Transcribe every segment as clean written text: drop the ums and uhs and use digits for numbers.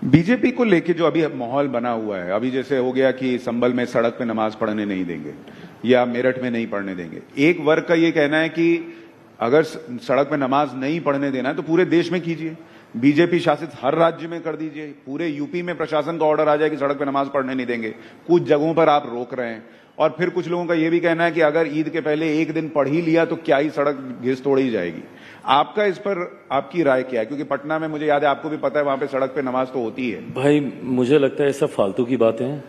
BJP को लेके जो अभी माहौल बना हुआ है, अभी जैसे हो गया कि संभल में सड़क पे नमाज पढ़ने नहीं देंगे या मेरठ में नहीं पढ़ने देंगे। एक वर्ग का ये कहना है कि अगर सड़क पे नमाज नहीं पढ़ने देना है तो पूरे देश में कीजिए, बीजेपी शासित हर राज्य में कर दीजिए, पूरे यूपी में प्रशासन का ऑर्डर आ जाए कि सड़क पे नमाज पढ़ने नहीं देंगे। कुछ जगहों पर आप रोक रहे हैं। और फिर कुछ लोगों का यह भी कहना है कि अगर ईद के पहले एक दिन पढ़ ही लिया तो क्या ही सड़क घिस तोड़ी जाएगी। आपका इस पर आपकी राय क्या है? क्योंकि पटना में मुझे याद है, आपको भी पता है, वहां पे सड़क पे नमाज तो होती है। भाई मुझे लगता है सब फालतू की बातें हैं,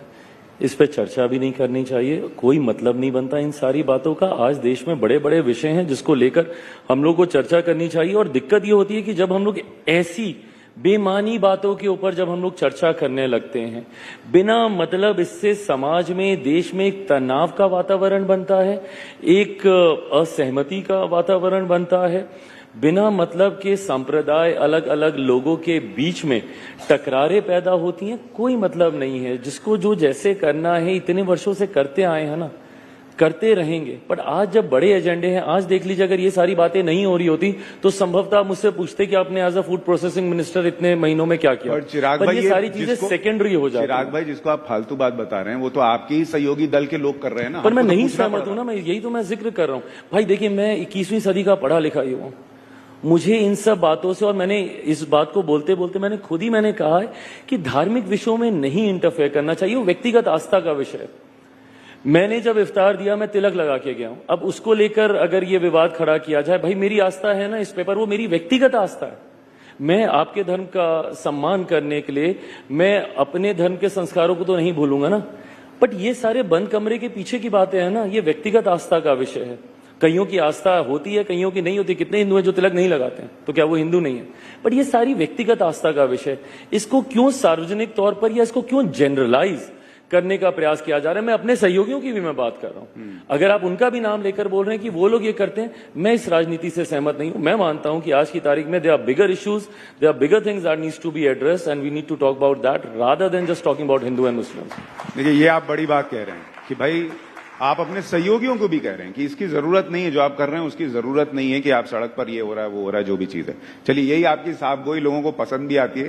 इस पे चर्चा भी नहीं करनी चाहिए, कोई मतलब नहीं बनता इन सारी बातों का। आज देश में बड़े बड़े विषय हैं जिसको लेकर हम लोग को चर्चा करनी चाहिए। और दिक्कत ये होती है कि जब हम लोग ऐसी बेमानी बातों के ऊपर जब हम लोग चर्चा करने लगते हैं, बिना मतलब इससे समाज में, देश में एक तनाव का वातावरण बनता है, एक असहमति का वातावरण बनता है, बिना मतलब के संप्रदाय, अलग अलग लोगों के बीच में टकरारें पैदा होती हैं। कोई मतलब नहीं है। जिसको जो जैसे करना है इतने वर्षों से करते आए हैं ना, करते रहेंगे। पर आज जब बड़े एजेंडे हैं, आज देख लीजिए, अगर ये सारी बातें नहीं हो रही होती तो संभवतः मुझसे पूछते कि आपने as a food processing minister इतने महीनों में क्या किया। और चिराग भाई, ये सारी चीजें सेकेंडरी हो जाती हैं। चिराग भाई, जिसको आप फालतू बात बता रहे हैं वो तो आपके ही सहयोगी दल के लोग कर रहे हैं ना। पर मैं नहीं सहमत हूं ना, मैं यही तो मैं जिक्र कर रहा हूं। भाई देखिए, मैं 21वीं सदी का पढ़ा लिखा ही हूं। मुझे इन सब बातों से, और मैंने इस बात को बोलते बोलते मैंने कहा है कि धार्मिक विषयों में नहीं इंटरफेयर करना चाहिए, वो व्यक्तिगत आस्था का विषय है। मैंने जब इफ्तार दिया, मैं तिलक लगा के गया हूं। अब उसको लेकर अगर ये विवाद खड़ा किया जाए, भाई मेरी आस्था है ना इस पेपर, वो मेरी व्यक्तिगत आस्था है। मैं आपके धर्म का सम्मान करने के लिए मैं अपने धर्म के संस्कारों को तो नहीं भूलूंगा ना। बट ये सारे बंद कमरे के पीछे की बातें हैं ना, ये व्यक्तिगत आस्था का विषय है। कईयों की आस्था होती है, कईयों की नहीं होती। कितने हिंदू हैं जो तिलक नहीं लगाते हैं, तो क्या वो हिंदू नहीं है? बट ये सारी व्यक्तिगत आस्था का विषय, इसको क्यों सार्वजनिक तौर पर या इसको क्यों जनरलाइज करने का प्रयास किया जा रहा है? मैं अपने सहयोगियों की भी मैं बात कर रहा हूं। अगर आप उनका भी नाम लेकर बोल रहे हैं कि वो लोग ये करते हैं, मैं इस राजनीति से सहमत नहीं हूं। मैं मानता हूं कि आज की तारीख में there are bigger issues, there are bigger things that needs to be addressed and we need to talk about that rather than just talking about Hindu and Muslims. देखिए, ये आप बड़ी बात कह रहे हैं कि भाई आप अपने सहयोगियों को भी कह रहे हैं कि इसकी जरूरत नहीं है, जो आप कर रहे हैं उसकी जरूरत नहीं है कि आप सड़क पर ये हो रहा है वो हो रहा है, जो भी चीज है। चलिए, यही आपकी साफगोई लोगों को पसंद भी आती है।